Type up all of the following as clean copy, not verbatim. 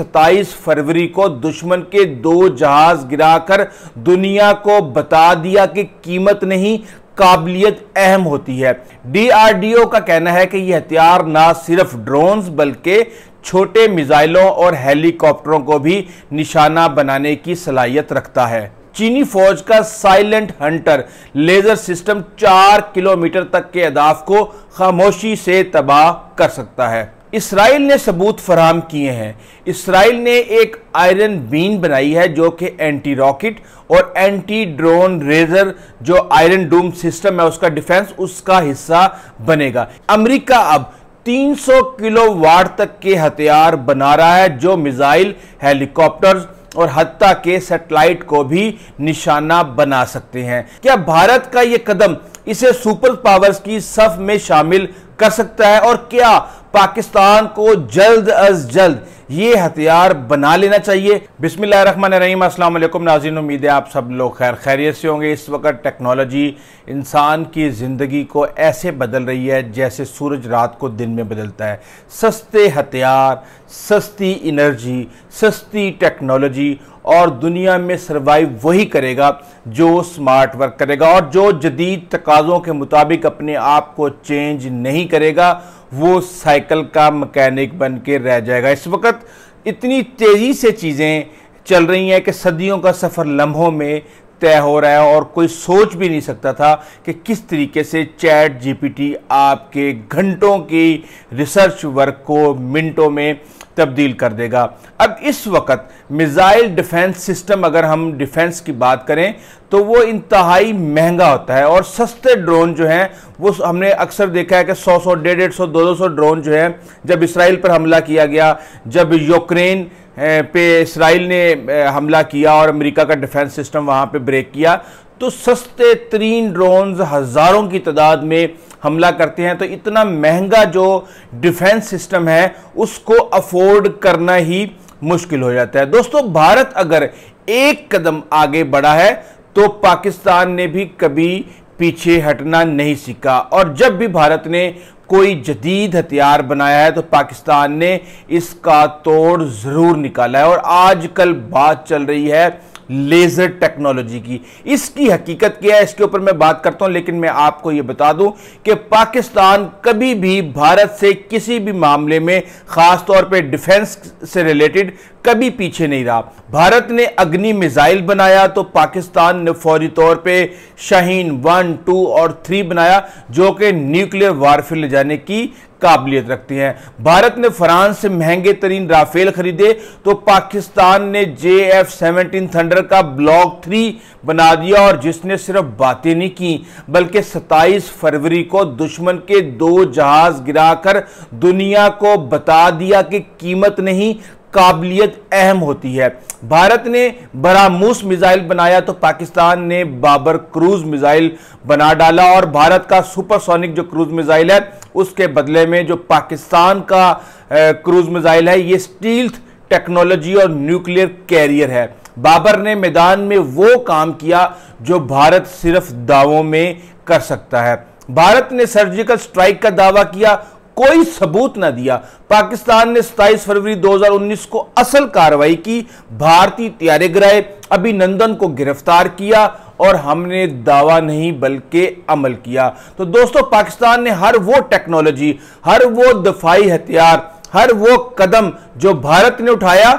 27 फरवरी को दुश्मन के 2 जहाज गिराकर दुनिया को बता दिया कि कीमत नहीं काबिलियत अहम होती है। डीआरडीओ का कहना है कि यह हथियार ना सिर्फ ड्रोन्स बल्कि छोटे मिसाइलों और हेलीकॉप्टरों को भी निशाना बनाने की सलाहियत रखता है। चीनी फौज का silent hunter laser system 4 kilometre तक के अहदाफ को खामोशी से तबाह कर सकता है। इसराइल ने सबूत फराहम किए हैं। इसराइल ने एक आयरन बीन बनाई है जो कि एंटी रॉकेट और एंटी ड्रोन रेजर जो आयरन डूम सिस्टम है उसका डिफेंस उसका हिस्सा बनेगा। अमेरिका अब 300 किलोवाट तक के हथियार बना रहा है जो मिसाइल, हेलीकॉप्टर्स और हत्ता के सैटेलाइट को भी निशाना बना सकते हैं। क्या भारत का यह कदम इसे सुपर पावर्स की सफ में शामिल कर सकता है और क्या पाकिस्तान को जल्द अज जल्द ये हथियार बना लेना चाहिए? बिस्मिल्लाहिर्रहमानिर्रहीम, अस्सलाम वालेकुम नाज़रीन, उम्मीद है आप सब लोग खैरियत से होंगे। इस वक्त टेक्नोलॉजी इंसान की ज़िंदगी को ऐसे बदल रही है जैसे सूरज रात को दिन में बदलता है। सस्ते हथियार, सस्ती एनर्जी, सस्ती टेक्नोलॉजी और दुनिया में सर्वाइव वही करेगा जो स्मार्ट वर्क करेगा और जो जदीद तकाज़ों के मुताबिक अपने आप को चेंज नहीं करेगा वो साइकिल का मैकेनिक बन के रह जाएगा। इस वक्त इतनी तेज़ी से चीज़ें चल रही हैं कि सदियों का सफ़र लम्हों में तय हो रहा है और कोई सोच भी नहीं सकता था कि किस तरीके से चैट जीपीटी आपके घंटों की रिसर्च वर्क को मिनटों में तब्दील कर देगा। अब इस वक्त मिसाइल डिफेंस सिस्टम, अगर हम डिफेंस की बात करें तो वो इंतहाई महंगा होता है और सस्ते ड्रोन जो हैं वो हमने अक्सर देखा है कि 100-100, 150, 200 ड्रोन जो है, जब इसराइल पर हमला किया गया, जब यूक्रेन पे इसराइल ने हमला किया और अमेरिका का डिफेंस सिस्टम वहाँ पे ब्रेक किया, तो सस्ते तरीन ड्रोन्स हज़ारों की तादाद में हमला करते हैं। तो इतना महंगा जो डिफेंस सिस्टम है उसको अफोर्ड करना ही मुश्किल हो जाता है। दोस्तों, भारत अगर एक कदम आगे बढ़ा है तो पाकिस्तान ने भी कभी पीछे हटना नहीं सीखा और जब भी भारत ने कोई जदीद हथियार बनाया है तो पाकिस्तान ने इसका तोड़ जरूर निकाला है। और आजकल बात चल रही है लेजर टेक्नोलॉजी की। इसकी हकीकत क्या है इसके ऊपर मैं बात करता हूं, लेकिन मैं आपको यह बता दूं कि पाकिस्तान कभी भी भारत से किसी भी मामले में, खास तौर पे डिफेंस से रिलेटेड, कभी पीछे नहीं रहा। भारत ने अग्नि मिसाइल बनाया तो पाकिस्तान ने फौरी तौर पे शाहीन 1, 2 और 3 बनाया जो कि न्यूक्लियर वारफेयर ले जाने की काबिलियत रखती हैं। भारत ने फ्रांस से महंगे तरीन राफेल खरीदे तो पाकिस्तान ने JF-17 थंडर का ब्लॉक 3 बना दिया और जिसने सिर्फ बातें नहीं की बल्कि 27 फरवरी को दुश्मन के 2 जहाज गिराकर दुनिया को बता दिया कि कीमत नहीं काबिलियत अहम होती है। भारत ने बरामूस मिसाइल बनाया तो पाकिस्तान ने बाबर क्रूज मिसाइल बना डाला और भारत का सुपरसोनिक जो क्रूज मिसाइल है उसके बदले में जो पाकिस्तान का क्रूज मिसाइल है ये स्टील्थ टेक्नोलॉजी और न्यूक्लियर कैरियर है। बाबर ने मैदान में वो काम किया जो भारत सिर्फ दावों में कर सकता है। भारत ने सर्जिकल स्ट्राइक का दावा किया, कोई सबूत ना दिया। पाकिस्तान ने 27 फरवरी 2019 को असल कार्रवाई की, भारतीय तैयारे गिराए, अभिनंदन को गिरफ्तार किया और हमने दावा नहीं बल्कि अमल किया। तो दोस्तों, पाकिस्तान ने हर वो टेक्नोलॉजी, हर वो दफाई हथियार, हर वो कदम जो भारत ने उठाया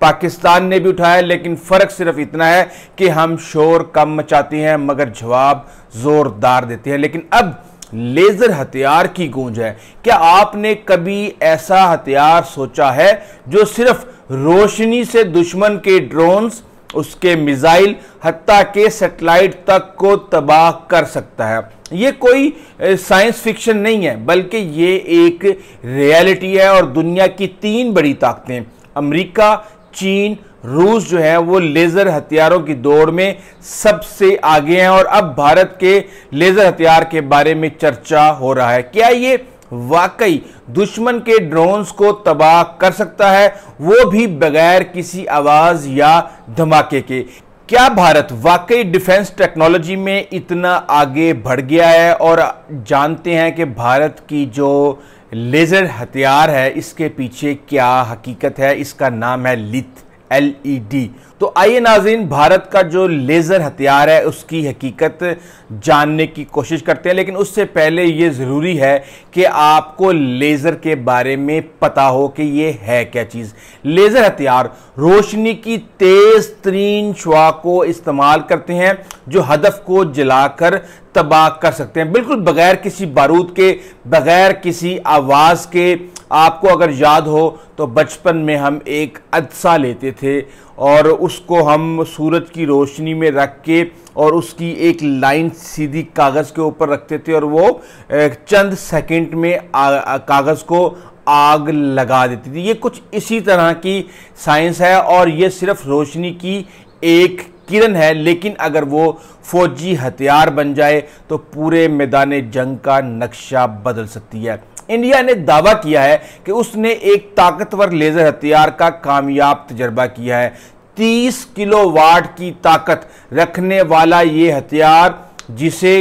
पाकिस्तान ने भी उठाया, लेकिन फर्क सिर्फ इतना है कि हम शोर कम मचाते हैं मगर जवाब जोरदार देते हैं। लेकिन अब लेजर हथियार की गूंज है। क्या आपने कभी ऐसा हथियार सोचा है जो सिर्फ रोशनी से दुश्मन के ड्रोन्स, उसके मिसाइल, हत्ता के सैटेलाइट तक को तबाह कर सकता है? ये कोई साइंस फिक्शन नहीं है बल्कि ये एक रियलिटी है और दुनिया की 3 बड़ी ताकतें अमेरिका, चीन, रूस जो है वो लेजर हथियारों की दौड़ में सबसे आगे हैं और अब भारत के लेजर हथियार के बारे में चर्चा हो रहा है। क्या ये वाकई दुश्मन के ड्रोन्स को तबाह कर सकता है, वो भी बगैर किसी आवाज या धमाके के? क्या भारत वाकई डिफेंस टेक्नोलॉजी में इतना आगे बढ़ गया है? और जानते हैं कि भारत की जो लेज़र हथियार है, इसके पीछे क्या हकीकत है, इसका नाम है लिथ LED। तो आइए नाज़रीन, भारत का जो लेज़र हथियार है उसकी हकीकत जानने की कोशिश करते हैं। लेकिन उससे पहले ये ज़रूरी है कि आपको लेज़र के बारे में पता हो कि ये है क्या चीज़। लेज़र हथियार रोशनी की तेज़ तरीन शुआ को इस्तेमाल करते हैं जो हदफ को जलाकर तबाह कर सकते हैं, बिल्कुल बगैर किसी बारूद के, बगैर किसी आवाज़ के। आपको अगर याद हो तो बचपन में हम एक अदसा लेते थे और उसको हम सूरज की रोशनी में रख के और उसकी एक लाइन सीधी कागज़ के ऊपर रखते थे और वो चंद सेकंड में कागज़ को आग लगा देती थी। ये कुछ इसी तरह की साइंस है और ये सिर्फ रोशनी की एक किरण है, लेकिन अगर वो फौजी हथियार बन जाए तो पूरे मैदान जंग का नक्शा बदल सकती है। इंडिया ने दावा किया है कि उसने एक ताकतवर लेज़र हथियार का कामयाब तजर्बा किया है। 30 किलोवाट की ताकत रखने वाला ये हथियार, जिसे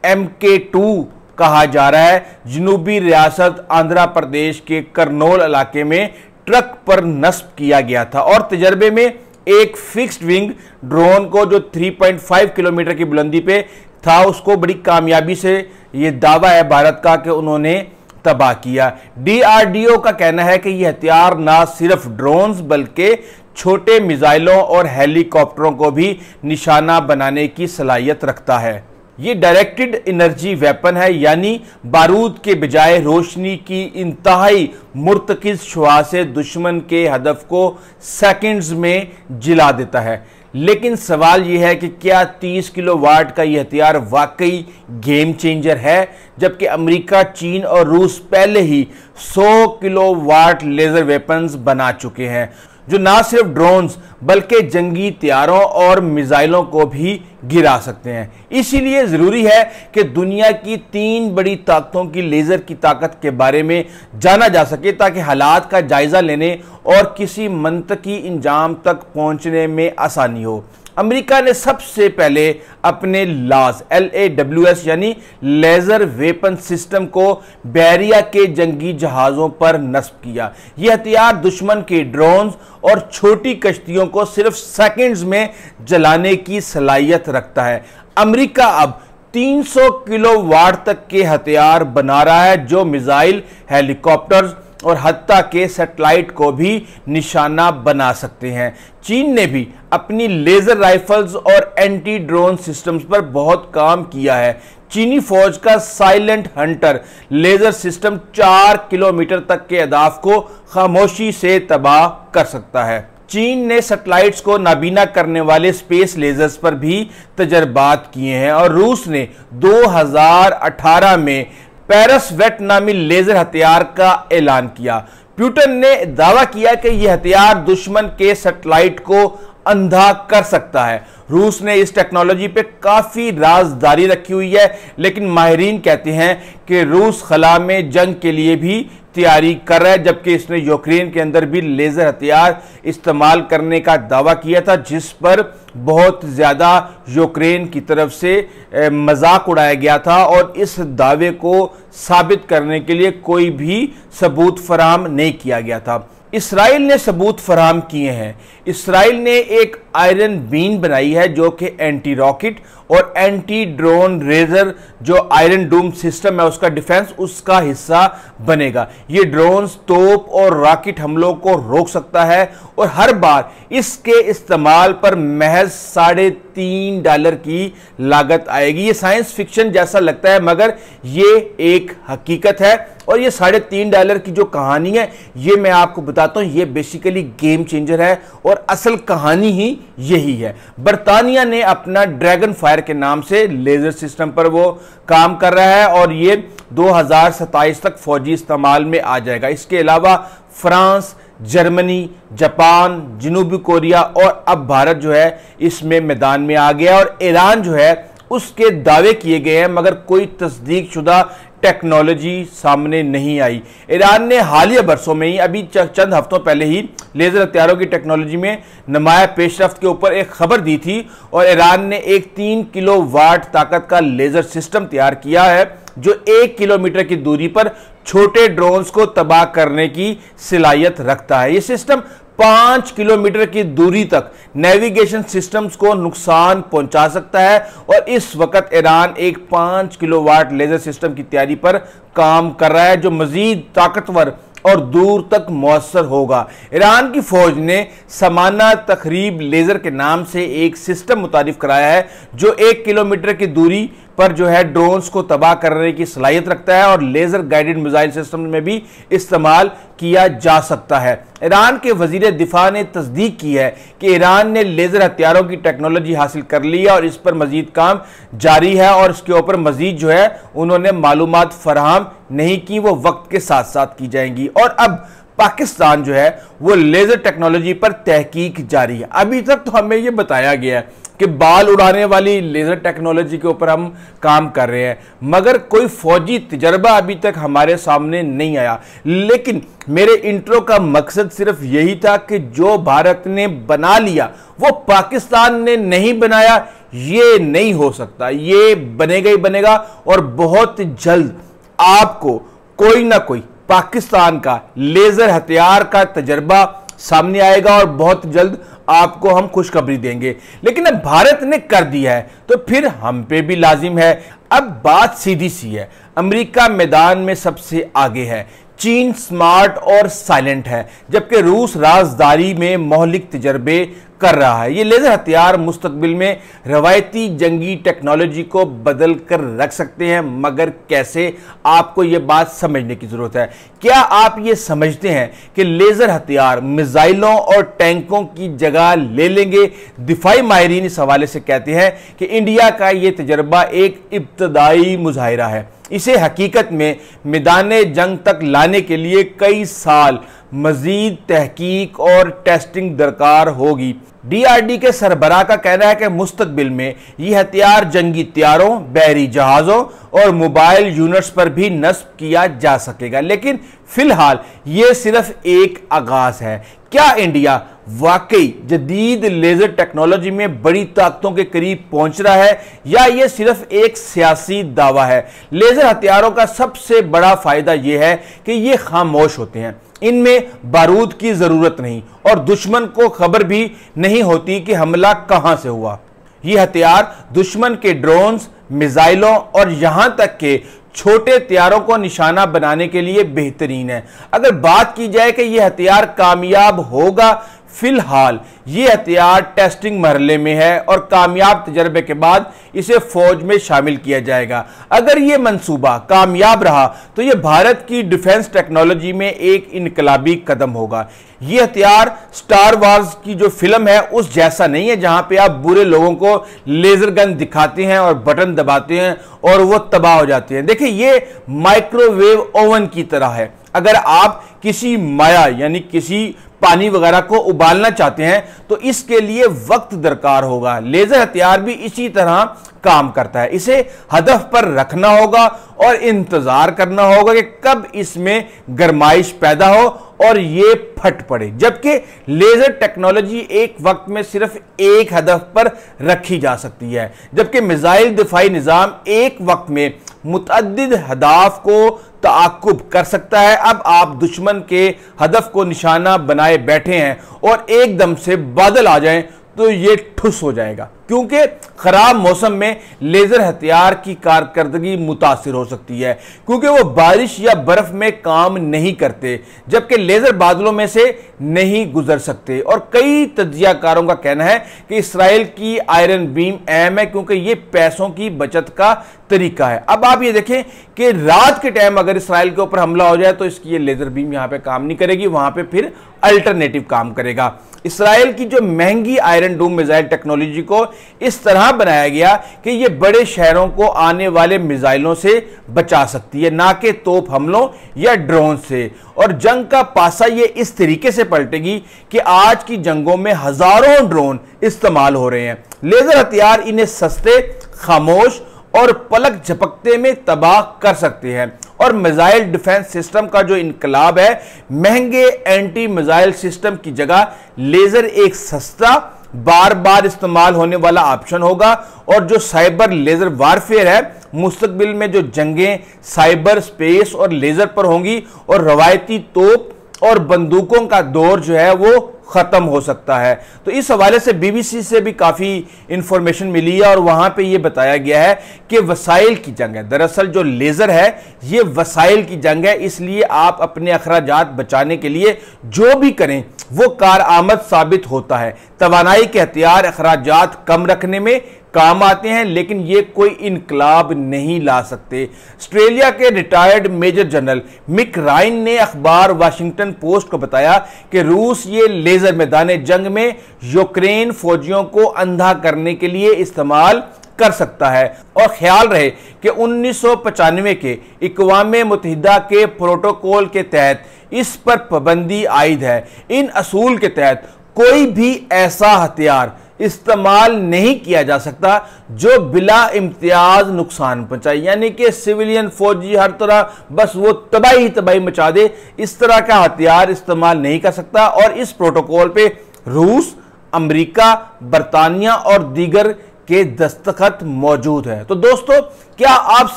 MK2 कहा जा रहा है, जनूबी रियासत आंध्र प्रदेश के करनौल इलाके में ट्रक पर नस्ब किया गया था और तजर्बे में एक फिक्स्ड विंग ड्रोन को जो 3.5 किलोमीटर की बुलंदी पे था उसको बड़ी कामयाबी से, ये दावा है भारत का, कि उन्होंने तबाह किया। DRDO का कहना है कि यह हथियार ना सिर्फ ड्रोन्स बल्कि छोटे मिसाइलों और हेलीकॉप्टरों को भी निशाना बनाने की सलाहियत रखता है। ये डायरेक्टेड एनर्जी वेपन है, यानी बारूद के बजाय रोशनी की इंतहाई मुर्तकिज शुआ से दुश्मन के हदफ को सेकंड्स में जिला देता है। लेकिन सवाल यह है कि क्या 30 किलोवाट का यह हथियार वाकई गेम चेंजर है, जबकि अमेरिका, चीन और रूस पहले ही 100 किलोवाट लेज़र वेपन्स बना चुके हैं जो ना सिर्फ ड्रोन्स बल्कि जंगी तैयारों और मिसाइलों को भी गिरा सकते हैं। इसीलिए ज़रूरी है कि दुनिया की 3 बड़ी ताकतों की लेज़र की ताकत के बारे में जाना जा सके ताकि हालात का जायज़ा लेने और किसी मंतकी इंजाम तक पहुंचने में आसानी हो। अमेरिका ने सबसे पहले अपने LAWS यानी लेज़र वेपन सिस्टम को बहरिया के जंगी जहाज़ों पर नस्ब किया। यह हथियार दुश्मन के ड्रोन्स और छोटी कश्तियों को सिर्फ सेकंड्स में जलाने की सलाहियत रखता है। अमेरिका अब 300 किलोवाट तक के हथियार बना रहा है जो मिसाइल, हेलीकॉप्टर्स और हत्ता के सैटेलाइट को भी निशाना बना सकते हैं। चीन ने भी अपनी लेज़र राइफल्स और एंटी ड्रोन सिस्टम्स पर बहुत काम किया है। चीनी फौज का silent Hunter laser system 4 kilometre तक के अहदाफ को खामोशी से तबाह कर सकता है। चीन ने सैटेलाइट्स को नाबीना करने वाले स्पेस लेजर्स पर भी तजर्बात किए हैं और रूस ने 2018 में पैरसवेट नामी लेजर हथियार का ऐलान किया। पुतिन ने दावा किया कि यह हथियार दुश्मन के सैटेलाइट को अंधा कर सकता है। रूस ने इस टेक्नोलॉजी पे काफी राजदारी रखी हुई है, लेकिन माहिरीन कहते हैं कि रूस खला में जंग के लिए भी तैयारी कर रहा है, जबकि इसने यूक्रेन के अंदर भी लेजर हथियार इस्तेमाल करने का दावा किया था, जिस पर बहुत ज्यादा यूक्रेन की तरफ से मजाक उड़ाया गया था और इस दावे को साबित करने के लिए कोई भी सबूत फराहम नहीं किया गया था। इसराइल ने सबूत फराहम किए हैं। इसराइल ने एक आयरन बीन बनाई है जो कि एंटी रॉकेट और एंटी ड्रोन रेजर जो आयरन डूम सिस्टम है उसका डिफेंस उसका हिस्सा बनेगा। ये ड्रोन्स, तोप और रॉकेट हमलों को रोक सकता है और हर बार इसके इस्तेमाल पर महज $3.5 की लागत आएगी। ये साइंस फिक्शन जैसा लगता है मगर ये एक हकीकत है और ये $3.5 की जो कहानी है ये मैं आपको बताता हूं, ये बेसिकली गेम चेंजर है और असल कहानी ही यही है। बर्तानिया ने अपना ड्रैगन फायर के नाम से लेजर सिस्टम पर वो काम कर रहा है और ये 2027 तक फौजी इस्तेमाल में आ जाएगा। इसके अलावा फ्रांस, जर्मनी, जापान, जनूबी कोरिया और अब भारत जो है इसमें मैदान में आ गया और ईरान जो है उसके दावे किए गए हैं मगर कोई तस्दीक शुदा टेक्नोलॉजी सामने नहीं आई। ईरान ने हालिया बरसों में ही अभी चंद हफ्तों पहले ही लेजर हथियारों की टेक्नोलॉजी में नुमाया पेशरफ्त के ऊपर एक खबर दी थी और ईरान ने एक 3 किलोवाट ताकत का लेजर सिस्टम तैयार किया है जो 1 किलोमीटर की दूरी पर छोटे ड्रोन्स को तबाह करने की सलाहियत रखता है। यह सिस्टम 5 किलोमीटर की दूरी तक नेविगेशन सिस्टम्स को नुकसान पहुंचा सकता है और इस वक्त ईरान एक 5 किलोवाट लेजर सिस्टम की तैयारी पर काम कर रहा है जो मजीद ताकतवर और दूर तक मौसर होगा। ईरान की फौज ने समाना तखरीब लेजर के नाम से एक सिस्टम मुतारिफ कराया है जो 1 किलोमीटर की दूरी पर जो है ड्रोन्स को तबाह करने की सलाहियत रखता है और लेजर गाइडेड मिसाइल सिस्टम में भी इस्तेमाल किया जा सकता है। ईरान के वजीर दिफा ने तस्दीक की है कि ईरान ने लेजर हथियारों की टेक्नोलॉजी हासिल कर ली है और इस पर मजीद काम जारी है और इसके ऊपर मजीद जो है उन्होंने मालूमात फराहम नहीं की, वो वक्त के साथ साथ की जाएंगी। और अब पाकिस्तान जो है वो लेजर टेक्नोलॉजी पर तहकीक जारी है। अभी तक तो हमें ये बताया गया है कि बाल उड़ाने वाली लेजर टेक्नोलॉजी के ऊपर हम काम कर रहे हैं, मगर कोई फौजी तजर्बा अभी तक हमारे सामने नहीं आया। लेकिन मेरे इंट्रो का मकसद सिर्फ यही था कि जो भारत ने बना लिया वो पाकिस्तान ने नहीं बनाया, ये नहीं हो सकता, ये बनेगा ही बनेगा और बहुत जल्द आपको कोई ना कोई पाकिस्तान का लेजर हथियार का तजर्बा सामने आएगा और बहुत जल्द आपको हम खुशखबरी देंगे। लेकिन अब भारत ने कर दिया है तो फिर हम पे भी लाजिम है। अब बात सीधी सी है, अमेरिका मैदान में सबसे आगे है, चीन स्मार्ट और साइलेंट है, जबकि रूस राजदारी में मौलिक तजर्बे कर रहा है। ये लेजर हथियार मुस्तकबिल में रवायती जंगी टेक्नोलॉजी को बदल कर रख सकते हैं, मगर कैसे, आपको ये बात समझने की जरूरत है। क्या आप ये समझते हैं कि लेजर हथियार मिसाइलों और टैंकों की जगह ले लेंगे? दिफाई माहिरीन इस हवाले से कहते हैं कि इंडिया का ये तजर्बा एक इब्तदाई मुजाहिरा है, इसे हकीकत में मैदान जंग तक लाने के लिए कई साल मजीद तहकीक और टेस्टिंग दरकार होगी। डीआरडी के सरबराह का कहना है कि मुस्तकबिल में यह हथियार जंगी तैयारों, बहरी जहाजों और मोबाइल यूनिट्स पर भी नस्ब किया जा सकेगा, लेकिन फिलहाल यह सिर्फ एक आगाज है। क्या इंडिया वाकई जदीद लेजर टेक्नोलॉजी में बड़ी ताकतों के करीब पहुंच रहा है या यह सिर्फ एक सियासी दावा है? लेजर हथियारों का सबसे बड़ा फायदा यह है कि यह खामोश होते हैं, इनमें बारूद की जरूरत नहीं और दुश्मन को खबर भी नहीं होती कि हमला कहां से हुआ। ये हथियार दुश्मन के ड्रोन्स, मिसाइलों और यहां तक के छोटे हथियारों को निशाना बनाने के लिए बेहतरीन है। अगर बात की जाए कि यह हथियार कामयाब होगा, फिलहाल ये हथियार टेस्टिंग मरहले में है और कामयाब तजर्बे के बाद इसे फौज में शामिल किया जाएगा। अगर ये मंसूबा कामयाब रहा तो यह भारत की डिफेंस टेक्नोलॉजी में एक इनकलाबी कदम होगा। यह हथियार स्टार वार्स की जो फिल्म है उस जैसा नहीं है जहां पे आप बुरे लोगों को लेजर गन दिखाते हैं और बटन दबाते हैं और वो तबाह हो जाते हैं। देखिए, ये माइक्रोवेव ओवन की तरह है। अगर आप किसी माया यानी किसी पानी वगैरह को उबालना चाहते हैं तो इसके लिए वक्त दरकार होगा। लेजर हथियार भी इसी तरह काम करता है, इसे हदफ पर रखना होगा और इंतजार करना होगा कि कब इसमें गरमाइश पैदा हो और ये फट पड़े। जबकि लेजर टेक्नोलॉजी एक वक्त में सिर्फ एक हदफ पर रखी जा सकती है, जबकि मिसाइल दिफाई निजाम एक वक्त में मुतअद्दिद हदाफ को ताकुब कर सकता है। अब आप दुश्मन के हदफ को निशाना बनाए बैठे हैं और एकदम से बादल आ जाएं तो ये ठुस हो जाएगा, क्योंकि खराब मौसम में लेजर हथियार की कारकर्दगी मुतासिर हो सकती है, क्योंकि वो बारिश या बर्फ में काम नहीं करते, जबकि लेजर बादलों में से नहीं गुजर सकते। और कई तज्जियाकारों का कहना है कि इसराइल की आयरन बीम अहम है, क्योंकि ये पैसों की बचत का तरीका है। अब आप ये देखें कि रात के टाइम अगर इसराइल के ऊपर हमला हो जाए तो इसकी ये लेजर बीम यहां पे काम नहीं करेगी, वहां पे फिर अल्टरनेटिव काम करेगा। इसराइल की जो महंगी आयरन डोम मिसाइल टेक्नोलॉजी को इस तरह बनाया गया कि ये बड़े शहरों को आने वाले मिसाइलों से बचा सकती है, ना कि तोप हमलों या ड्रोन से। और जंग का पासा ये इस तरीके से पलटेगी कि आज की जंगों में हजारों ड्रोन इस्तेमाल हो रहे हैं। लेजर हथियार इन्हें सस्ते, खामोश और पलक झपकते में तबाह कर सकते हैं। और मिसाइल डिफेंस सिस्टम का जो इनकलाब है, महंगे एंटी मिसाइल सिस्टम की जगह लेजर एक सस्ता, बार बार इस्तेमाल होने वाला ऑप्शन होगा। और जो साइबर लेजर वारफेयर है मुस्तकबिल में जो जंगें साइबर स्पेस और लेजर पर होंगी और रवायती तोप और बंदूकों का दौर जो है वो खत्म हो सकता है। तो इस हवाले से बीबीसी से भी काफी इंफॉर्मेशन मिली है और वहां पे ये बताया गया है कि वसाइल की जंग है। दरअसल जो लेजर है ये वसाइल की जंग है, इसलिए आप अपने अखराजात बचाने के लिए जो भी करें वो कारआमद साबित होता है। तवानाई के हथियार अखराजात कम रखने में काम आते हैं, लेकिन ये कोई इनकलाब नहीं ला सकते। ऑस्ट्रेलिया के रिटायर्ड मेजर जनरल मिक राइन ने अखबार वाशिंगटन पोस्ट को बताया कि रूस ये लेजर मैदान जंग में यूक्रेन फौजियों को अंधा करने के लिए इस्तेमाल कर सकता है। और ख्याल रहे कि 1995 के अक़वाम मुत्तहिदा के प्रोटोकॉल के तहत इस पर पाबंदी आयद है। इन असूल के तहत कोई भी ऐसा हथियार इस्तेमाल नहीं किया जा सकता जो बिला इम्तियाज नुकसान पहुंचाए, यानी कि सिविलियन फौजी हर तरह बस वो तबाही मचा दे, इस तरह का हथियार इस्तेमाल नहीं कर सकता। और इस प्रोटोकॉल पे रूस, अमेरिका, बरतानिया और दीगर के दस्तखत मौजूद है। तो दोस्तों, क्या आप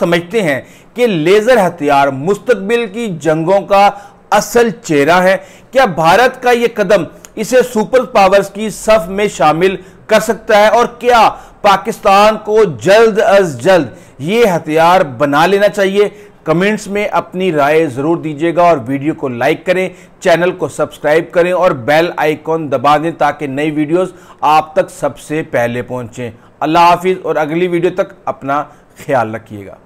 समझते हैं कि लेजर हथियार मुस्तकबिल की जंगों का असल चेहरा है? क्या भारत का यह कदम इसे सुपर पावर्स की सफ में शामिल कर सकता है? और क्या पाकिस्तान को जल्द अज जल्द ये हथियार बना लेना चाहिए? कमेंट्स में अपनी राय जरूर दीजिएगा और वीडियो को लाइक करें, चैनल को सब्सक्राइब करें और बेल आइकॉन दबा दें ताकि नई वीडियोस आप तक सबसे पहले पहुंचें। अल्लाह हाफिज और अगली वीडियो तक अपना ख्याल रखिएगा।